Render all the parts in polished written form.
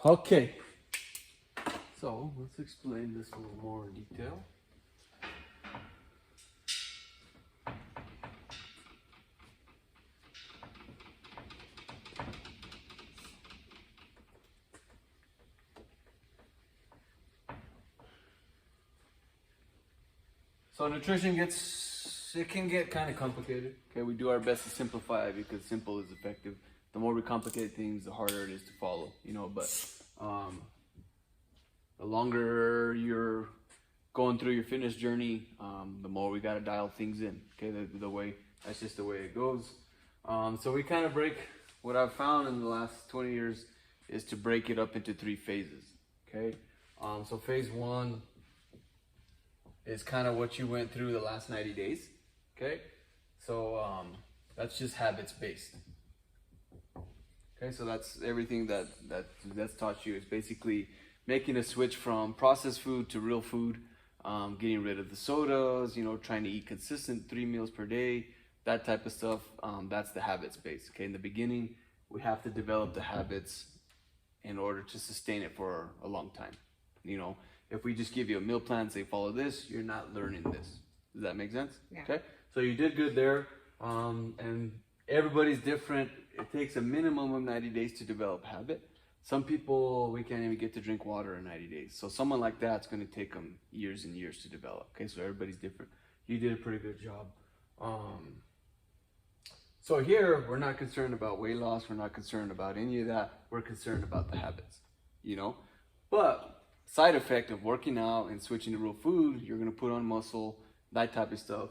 Okay, so let's explain this a little more in detail. So nutrition can get kind of complicated. Okay, we do our best to simplify it because simple is effective. The more we complicate things, the harder it is to follow. But the longer you're going through your fitness journey, the more we gotta dial things in. Okay, that's just the way it goes. So we kind of break. What I've found in the last 20 years is to break it up into 3 phases. Okay, so phase 1 is kind of what you went through the last 90 days. Okay, so that's just habits based. Okay, so that's everything that's taught you. It's basically making a switch from processed food to real food, getting rid of the sodas, trying to eat consistent 3 meals per day, that type of stuff. That's the habits base. Okay, in the beginning, we have to develop the habits in order to sustain it for a long time. If we just give you a meal plan and say follow this, you're not learning this. Does that make sense? Yeah. Okay, so you did good there, and everybody's different. It takes a minimum of 90 days to develop habit. Some people, we can't even get to drink water in 90 days. So someone like that's going to take them years and years to develop. Okay, so everybody's different. You did a pretty good job. So here, we're not concerned about weight loss. We're not concerned about any of that. We're concerned about the habits, But side effect of working out and switching to real food, you're going to put on muscle, that type of stuff.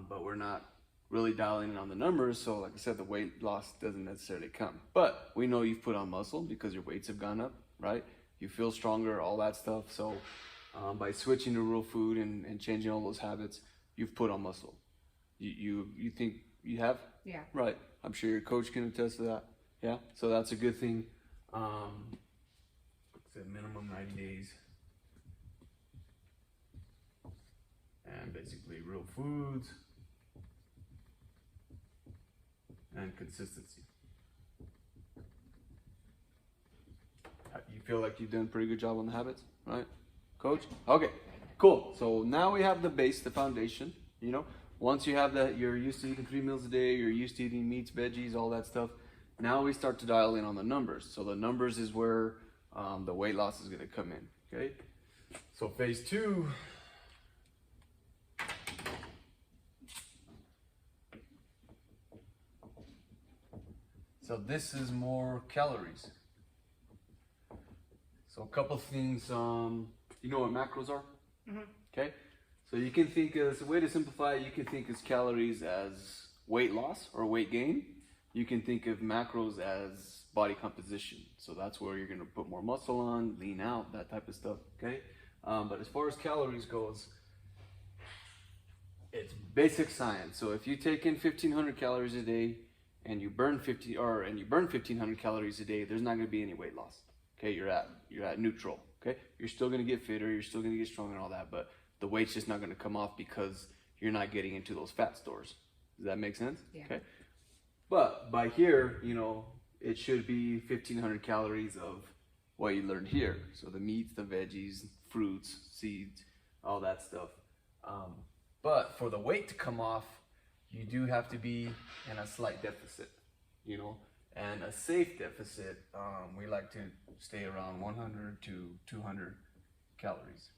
But we're not really dialing in on the numbers. So like I said, the weight loss doesn't necessarily come. But we know you've put on muscle because your weights have gone up, right? You feel stronger, all that stuff. So by switching to real food and changing all those habits, you've put on muscle. You think you have? Yeah. Right. I'm sure your coach can attest to that. Yeah. So that's a good thing. It's a minimum 90 days. And basically real foods and consistency. You feel like you've done a pretty good job on the habits, right, Coach? Okay, cool. So now we have the base, the foundation. Once you have that, you're used to eating 3 meals a day, you're used to eating meats, veggies, all that stuff. Now we start to dial in on the numbers. So the numbers is where the weight loss is going to come in. Okay, so phase 2. So this is more calories. So a couple things, you know what macros are? Mm-hmm. Okay, so you can think as a way to simplify it, you can think as calories as weight loss or weight gain. You can think of macros as body composition. So that's where you're going to put more muscle on, lean out, that type of stuff. Okay, but as far as calories goes, it's basic science. So if you take in 1,500 calories a day and you burn 1,500 calories a day, there's not going to be any weight loss. Okay, you're at neutral. Okay, you're still going to get fitter, you're still going to get stronger and all that, but the weight's just not going to come off because you're not getting into those fat stores. Does that make sense? Yeah. Okay, but by here, it should be 1,500 calories of what you learned here. So the meats, the veggies, fruits, seeds, all that stuff. But for the weight to come off, you do have to be in a slight deficit, and a safe deficit, we like to stay around 100 to 200 calories,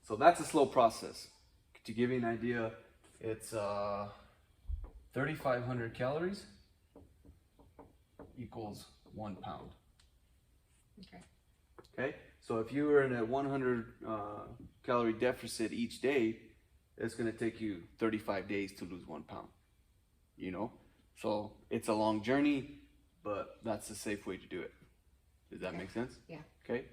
So that's a slow process. To give you an idea, it's 3,500 calories equals 1 pound. Okay, so if you were in a 100 calorie deficit each day, it's going to take you 35 days to lose 1 pound. So it's a long journey, but that's the safe way to do it. Does that make sense? Yeah. Okay.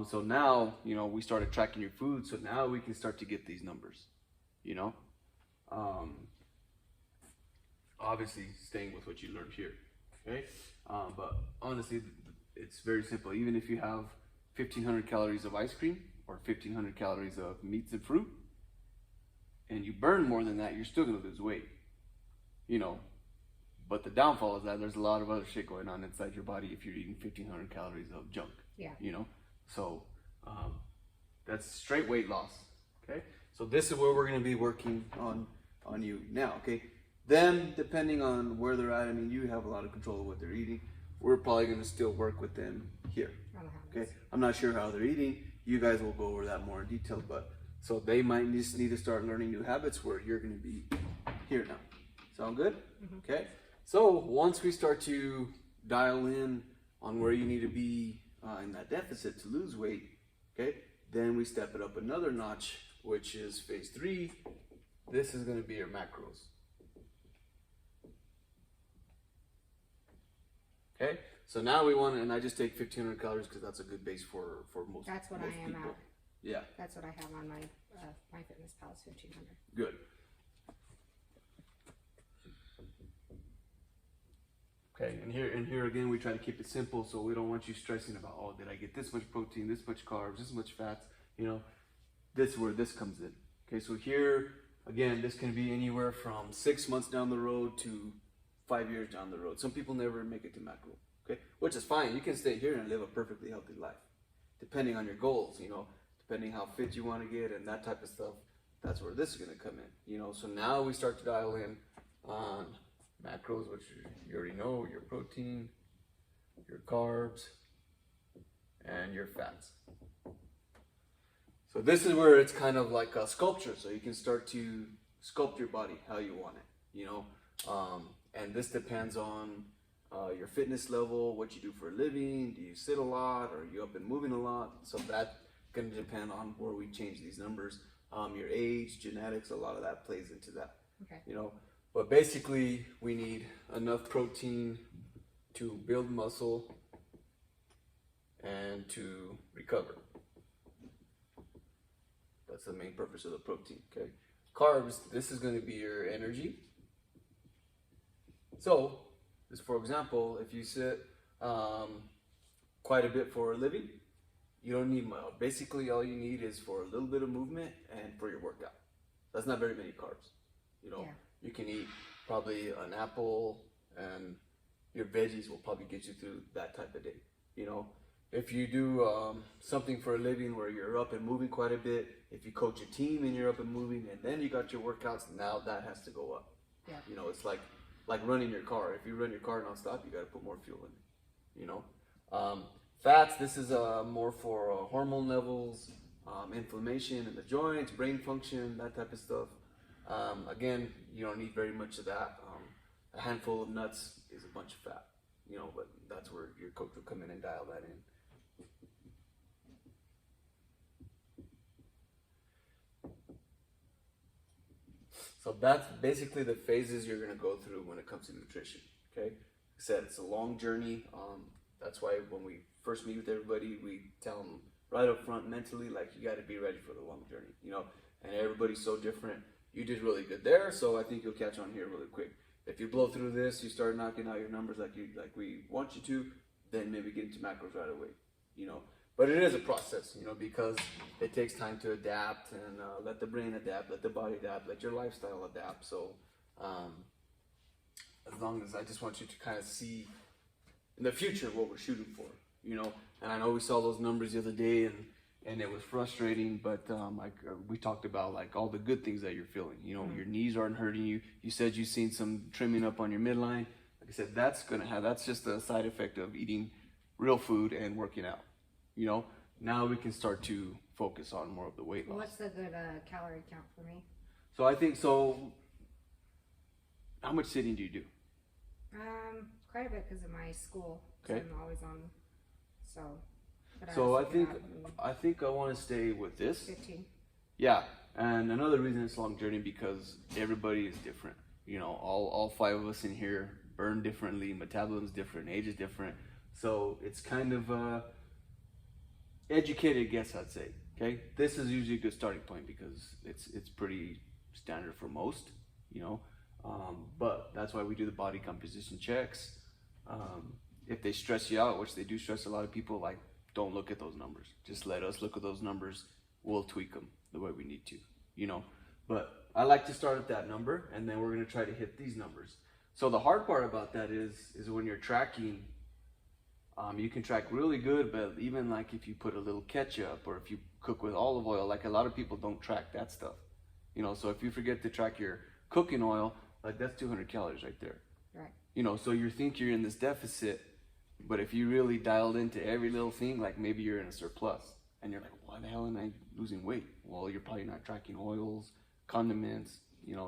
So now, we started tracking your food, so now we can start to get these numbers. Obviously staying with what you learned here. Okay. But honestly, it's very simple. Even if you have 1,500 calories of ice cream or 1,500 calories of meats and fruit, and you burn more than that, you're still going to lose weight, But the downfall is that there's a lot of other shit going on inside your body if you're eating 1,500 calories of junk. Yeah. You know, so that's straight weight loss. Okay, so this is where we're going to be working on you now. Okay, then depending on where they're at, I mean, you have a lot of control of what they're eating. We're probably going to still work with them here. Okay, I'm not sure how they're eating. You guys will go over that more in detail, but so they might just need to start learning new habits where you're going to be here now. Sound good? Okay. So once we start to dial in on where you need to be in that deficit to lose weight, okay, then we step it up another notch, which is phase 3. This is going to be your macros. Okay, so now we want to, and I just take 1,500 calories because that's a good base for most. That's what most I am people. at. Yeah. That's what I have on my MyFitnessPal is 1,500. Good. Okay, and here again, we try to keep it simple, so we don't want you stressing about, oh, did I get this much protein, this much carbs, this much fats? You know, this is where this comes in. Okay, so here again, this can be anywhere from 6 months down the road to 5 years down the road. Some people never make it to macro. Okay, which is fine. You can stay here and live a perfectly healthy life, depending on your goals. You know, depending how fit you want to get and that type of stuff. That's where this is going to come in. You know, so now we start to dial in on macros, which you already know, your protein, your carbs, and your fats. So this is where it's kind of like a sculpture, so you can start to sculpt your body how you want it, you know. And this depends on your fitness level, what you do for a living, do you sit a lot, or are you up and moving a lot? So that's going to depend on where we change these numbers. Your age, genetics, a lot of that plays into that. Okay. You know, but basically we need enough protein to build muscle and to recover. That's the main purpose of the protein, okay? Carbs, this is going to be your energy. So, just for example, if you sit quite a bit for a living, you don't need much. Basically, all you need is for a little bit of movement and for your workout. That's not very many carbs. You know, you can eat probably an apple, and your veggies will probably get you through that type of day. You know, if you do something for a living where you're up and moving quite a bit, if you coach a team and you're up and moving, and then you got your workouts, now that has to go up. Yeah. You know, it's like running your car. If you run your car nonstop, you got to put more fuel in it. You know, fats. This is more for hormone levels, inflammation in the joints, brain function, that type of stuff. Again, you don't need very much of that. A handful of nuts is a bunch of fat. You know, but that's where your coach will come in and dial that in. So that's basically the phases you're going to go through when it comes to nutrition. Okay, like I said, it's a long journey. That's why when we first meet with everybody, we tell them right up front mentally, like, you got to be ready for the long journey. You know, and everybody's so different. You did really good there, so I think you'll catch on here really quick. If you blow through this, you start knocking out your numbers like we want you to, then maybe get into macros right away. You know, but it is a process, you know, because it takes time to adapt and let the brain adapt, let the body adapt, let your lifestyle adapt. So as long as I just want you to kind of see in the future what we're shooting for, you know. And I know we saw those numbers the other day, and it was frustrating, but we talked about like all the good things that you're feeling. You know, your knees aren't hurting you. You said you've seen some trimming up on your midline. Like I said, that's just a side effect of eating real food and working out. You know, now we can start to focus on more of the weight loss. What's the good calorie count for me? So I think so. How much sitting do you do? Quite a bit because of my school. Okay. I'm always on. So I think I want to stay with this. 15. Yeah, and another reason it's a long journey because everybody is different. You know, all 5 of us in here burn differently, metabolism's different, age is different. So it's kind of educated guess, I'd say. Okay, this is usually a good starting point because it's pretty standard for most. You know, but that's why we do the body composition checks. If they stress you out, which they do stress a lot of people, like, don't look at those numbers. Just let us look at those numbers. We'll tweak them the way we need to, you know. But I like to start at that number, and then we're going to try to hit these numbers. So the hard part about that is when you're tracking, you can track really good, but even like if you put a little ketchup or if you cook with olive oil, like a lot of people don't track that stuff. So if you forget to track your cooking oil, like that's 200 calories right there. Right. So you think you're in this deficit, but if you really dialed into every little thing, like maybe you're in a surplus and you're like, why the hell am I losing weight? Well, you're probably not tracking oils, condiments,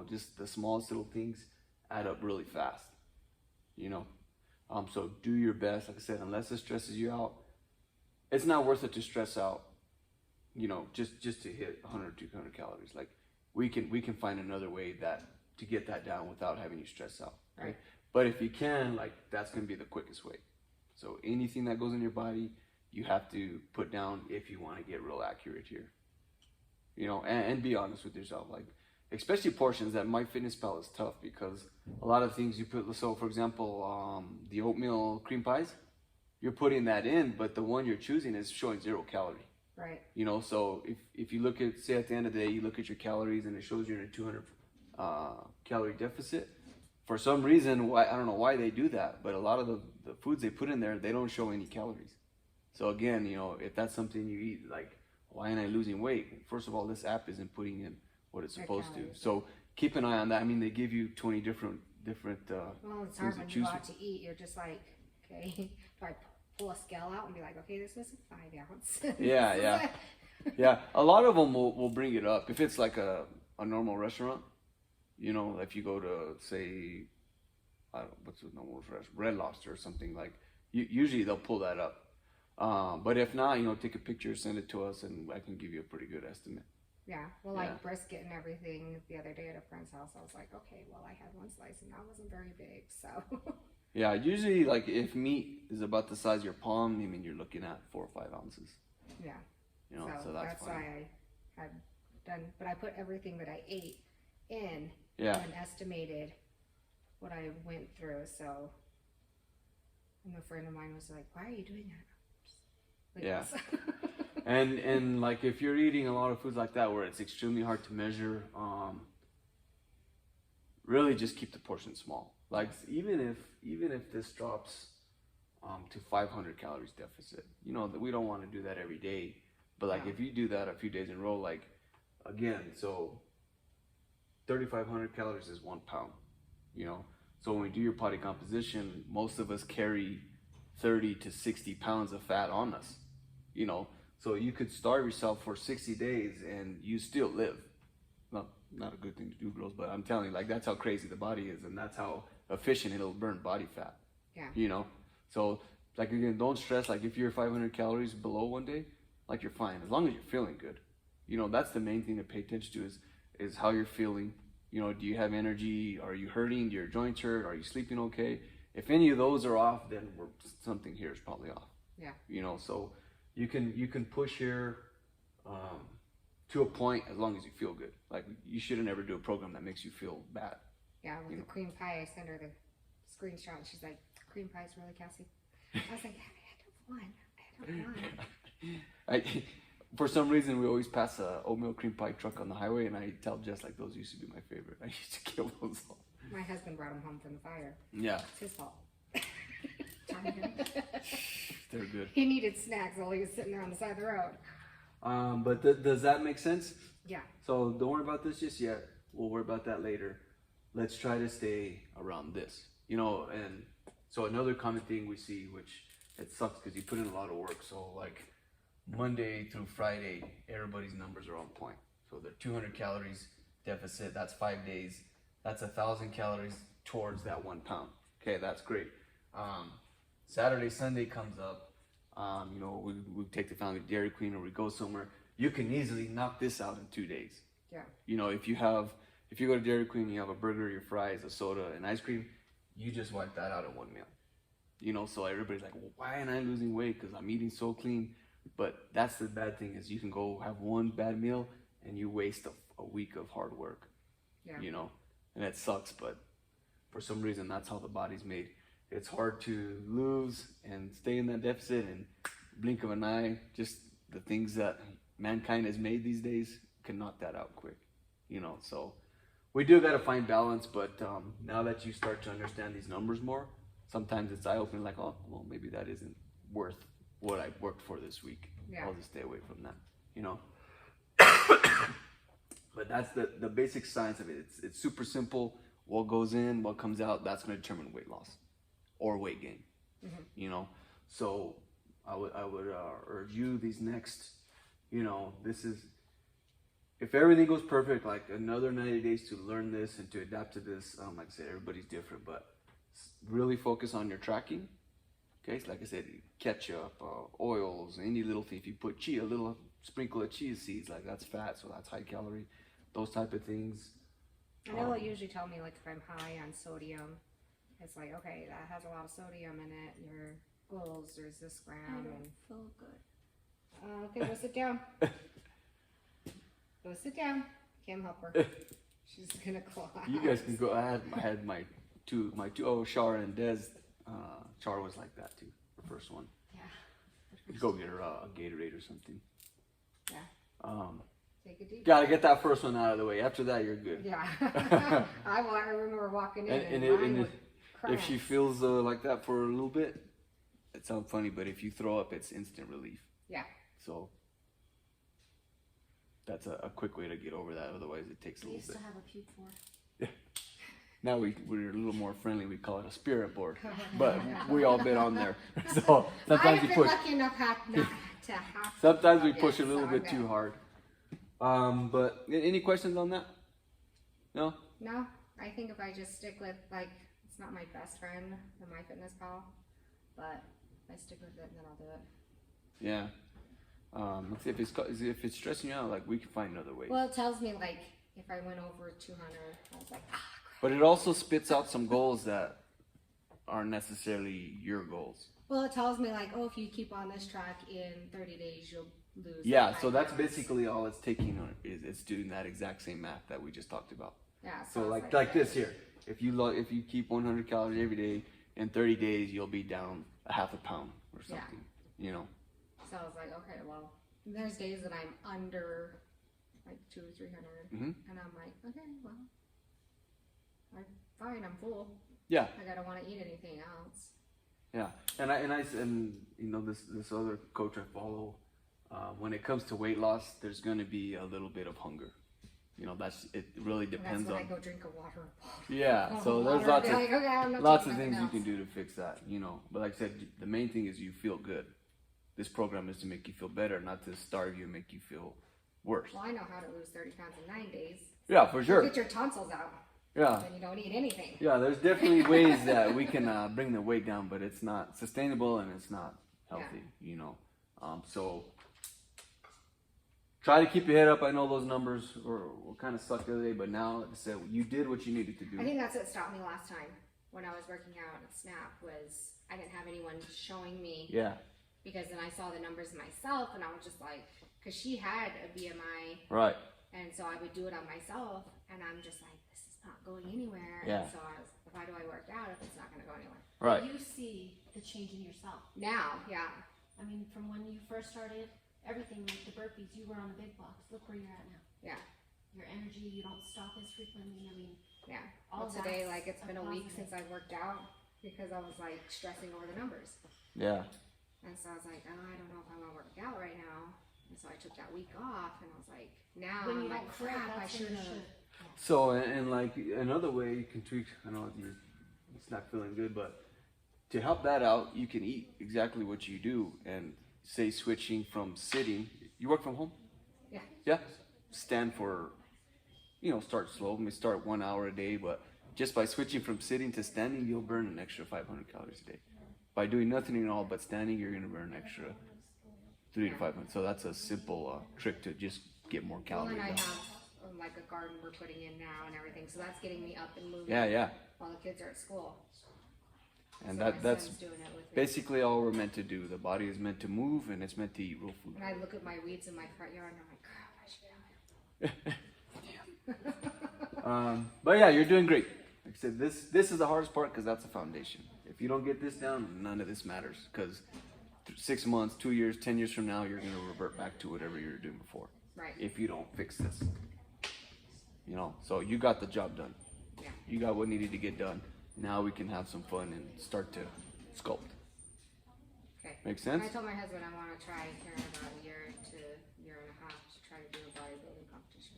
just the smallest little things add up really fast, So do your best. Like I said, unless it stresses you out, it's not worth it to stress out, just to hit 100, 200 calories. Like we can find another way to get that down without having you stress out. Right? But if you can, like that's going to be the quickest way. So anything that goes in your body, you have to put down if you want to get real accurate here. And be honest with yourself. Like, especially portions that MyFitnessPal is tough because a lot of things you put, so for example, the oatmeal cream pies, you're putting that in, but the one you're choosing is showing 0 calorie. Right. So if you look at, say at the end of the day, you look at your calories and it shows you're in a 200 calorie deficit. For some reason, I don't know why they do that, but a lot of the foods they put in there, they don't show any calories. So again, if that's something you eat, like, why am I losing weight? First of all, this app isn't putting in what it's supposed to. So keep an eye on that. I mean, they give you 20 different well, it's hard when you go out to eat. You're just like, okay, do I pull a scale out and be like, okay, this was 5 ounce. Yeah. A lot of them will bring it up. If it's like a normal restaurant, if you go to, say, I don't know, what's the normal restaurant? Red Lobster or something, like, usually they'll pull that up. But if not, take a picture, send it to us, and I can give you a pretty good estimate. Yeah, well, like brisket and everything the other day at a friend's house, I was like, okay, well, I had one slice and that wasn't very big, so. Yeah, usually, like, if meat is about the size of your palm, I mean, you're looking at 4 or 5 ounces. Yeah. So that's fine. why I had done, but I put everything that I ate in Yeah. and estimated what I went through, so. And a friend of mine was like, why are you doing that? Yeah. And like if you're eating a lot of foods like that where it's extremely hard to measure, really just keep the portion small. Like even if this drops to 500 calories deficit, that we don't want to do that every day. But like if you do that a few days in a row, like again, so 3,500 calories is 1 pound. So when we do your body composition, most of us carry 30 to 60 pounds of fat on us. So you could starve yourself for 60 days and you still live. Not a good thing to do, girls, but I'm telling you, like, that's how crazy the body is, and that's how efficient it'll burn body fat. Yeah. So, like, again, don't stress. Like, if you're 500 calories below one day, like, you're fine as long as you're feeling good. That's the main thing to pay attention to is how you're feeling. Do you have energy? Are you hurting? Do your joints hurt? Are you sleeping okay? If any of those are off, then something here is probably off. Yeah. So you can push here to a point as long as you feel good. Like you shouldn't ever do a program that makes you feel bad. Yeah, with the cream pie, I sent her the screenshot and she's like, cream pie's really, Cassie? I was like, I had one. For some reason, we always pass a oatmeal cream pie truck on the highway, and I tell Jess, like, those used to be my favorite. I used to kill those all. My husband brought them home from the fire. Yeah. It's his fault. Darn him. They're good. He needed snacks while he was sitting there on the side of the road. But does that make sense? Yeah. So don't worry about this just yet. We'll worry about that later. Let's try to stay around this. And so another common thing we see, which it sucks because you put in a lot of work. So like Monday through Friday, everybody's numbers are on point. So they're 200 calories deficit. That's 5 days. That's 1,000 calories towards that 1 pound. Okay, that's great. Saturday, Sunday comes up. We take the family to Dairy Queen or we go somewhere. You can easily knock this out in 2 days. Yeah. If you go to Dairy Queen, you have a burger, your fries, a soda, and ice cream. You just wipe that out in one meal. So everybody's like, well, why am I losing weight? Because I'm eating so clean. But that's the bad thing is you can go have one bad meal and you waste a week of hard work. Yeah. And it sucks, but for some reason that's how the body's made. It's hard to lose and stay in that deficit and blink of an eye. Just the things that mankind has made these days can knock that out quick. So we do got to find balance, but now that you start to understand these numbers more, sometimes it's eye-opening, like, oh, well, maybe that isn't worth what I worked for this week. Yeah. I'll just stay away from that, you know. But that's the basic science of it. It's super simple. What goes in, what comes out, that's going to determine weight loss or weight gain. You know, so I would urge you these next, you know, this is, if everything goes perfect, like another 90 days to learn this and to adapt to this. Like I said, everybody's different, but really focus on your tracking. Okay, so like I said, ketchup, oils, any little thing. If you put a little sprinkle of chia seeds, like that's fat, so that's high calorie. Those type of things. I know what usually tell me, like, if I'm high on sodium, it's like, okay, that has a lot of sodium in it. Your goals, there's this gram. I don't And feel good. okay, go sit down. Go sit down. Kim, help her. She's gonna collapse. You guys can go. I had my two. Oh, Shar and Des. Char was like that too. The first one. Yeah. Go get her a Gatorade or something. Yeah. Take a deep Gotta get that first one out of the way. After that, you're good. Yeah. I remember walking in And mine would if she crash. feels like that for a little bit, it sounds funny, but if you throw up, it's instant relief. Yeah. So that's a quick way to get over that. Otherwise, it takes a We little used bit. to have a puke board. Now we're a little more friendly. We call it a spirit board, but we all been on there. So sometimes I've you been push. lucky enough not to have. Sometimes we Yes, push a little so bit I'm too good. hard. But any questions on that? No? No, I think if I just stick with, like, it's not my best friend, the MyFitnessPal, but if I stick with it, then I'll do it. Yeah. If it's stressing you out, like, we can find another way. Well, it tells me, like, if I went over 200, I was like, ah, crap. But it also spits out some goals that aren't necessarily your goals. Well, it tells me, like, oh, if you keep on this track in 30 days, you'll lose. Yeah, 5 so that's pounds. basically all it's taking on is it's doing that exact same math that we just talked about. Yeah, So I was like this here, if you keep 100 calories every day, in 30 days you'll be down a half a pound or Yeah. something. You know. So I was like, okay, well, there's days that I'm under, like, 200 or 300, Mhm. and I'm like, okay, well, I'm fine, I'm full. Yeah. I gotta want to eat anything else. Yeah, and you know this other coach I follow, when it comes to weight loss, there's going to be a little bit of hunger. You know, it really And depends that's when on. I go drink a water bottle. Yeah, so Water, there's lots be of like, okay, I'm not lots of taking things you nothing can else. do to fix that. You know, but like I said, the main thing is you feel good. This program is to make you feel better, not to starve you and make you feel worse. Well, I know how to lose 30 pounds in 9 days. Yeah, for sure. Get your tonsils out, Yeah. then you don't eat anything. Yeah, there's definitely ways that we can bring the weight down, but it's not sustainable and it's not healthy, you know. So try to keep your head up. I know those numbers were kind of sucked the other day, but now, like I said, you did what you needed to do. I think that's what stopped me last time when I was working out at Snap was I didn't have anyone showing me Yeah, because then I saw the numbers myself and I was just like, because she had a BMI right. and so I would do it on myself and I'm just like, this is not going anywhere. Yeah. And so I was, why do I work out if it's not going to go anywhere? Right. You see the change in yourself. Now, yeah. I mean, from when you first started, everything like the burpees, you were on a big box. Look where you're at now. Yeah. Your energy, you don't stop as frequently. I mean, Yeah. All Well, today, that's like, it's a been a week positive. since I worked out because I was, like, stressing over the numbers. Yeah. And so I was like, oh, I don't know if I want to work out right now. And so I took that week off and I was like, now when I'm you like, don't feel it, crap, I that's when should you have. should. So, and like another way you can tweak, I know it's not feeling good, but to help that out, you can eat exactly what you do and say switching from sitting. You work from home? Yeah. Yeah. Stand for, start slow. Maybe start 1 hour a day, but just by switching from sitting to standing, you'll burn an extra 500 calories a day. By doing nothing at all but standing, you're going to burn an extra 300 to 500. So that's a simple trick to just get more Well, calories. and I out. have like a garden we're putting in now and everything. So that's getting me up and moving Yeah. while the kids are at school. And So my that's son's doing it with me. basically all we're meant to do. The body is meant to move and it's meant to eat real food. And I look at my weeds in my front yard and I'm like, crap, I should have it. But yeah, you're doing great. Like I said, this is the hardest part because that's the foundation. If you don't get this down, none of this matters. Because 6 months, 2 years, 10 years from now, you're going to revert back to whatever you were doing before. Right. If you don't fix this. You know, so you got the job done. Yeah. You got what needed to get done. Now we can have some fun and start to sculpt. Okay. Make sense? I told my husband I want to try here in about a year to year and a half to try to do a bodybuilding competition.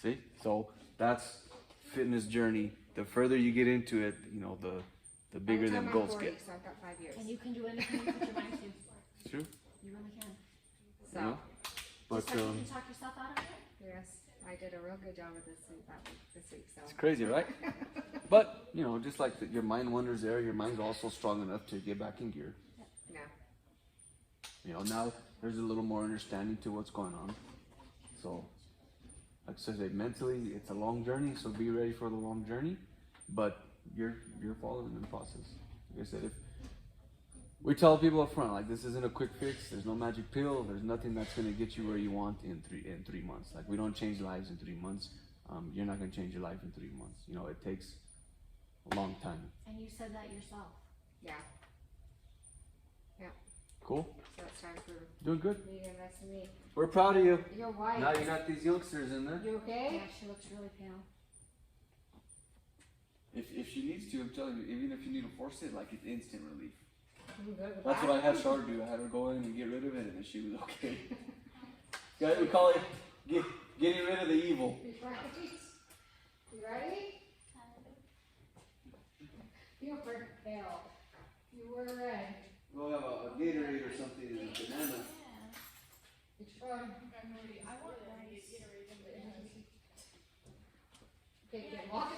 See? So that's fitness journey. The further you get into it, you know, the bigger them I'm goals 40, get. so I've got 5 years. And you can do anything you put your mind to. It's true. You really can. So, Yeah. But Just like you can talk yourself out of it. yes, I did a real good job with this week, so. it's crazy, right? But, you know, just like your mind wanders there, your mind's also strong enough to get back in gear. Yeah. You know, now there's a little more understanding to what's going on. So, like I said, mentally, it's a long journey, so be ready for the long journey. But you're following the process. Like I said, if we tell people up front, like, this isn't a quick fix. There's no magic pill. There's nothing that's gonna get you where you want in 3 months. Like, we don't change lives in 3 months. You're not gonna change your life in 3 months. You know, it takes a long time. And you said that yourself. Yeah. Yeah. Cool. So it's time for Doing good. me to invest in me. We're proud of you. You're white. Now you got these youngsters in there. You okay? Yeah, she looks really pale. If she needs to, I'm telling you, even if you need to force it, like, it's instant relief. You go to the That's what I had Char do. I had her go in and get rid of it, and then she was okay. Yeah, we call it getting rid of the evil. You ready? You were pale. You were red. We'll have a Gatorade or something in a banana. Which one? I want rice. Okay, walk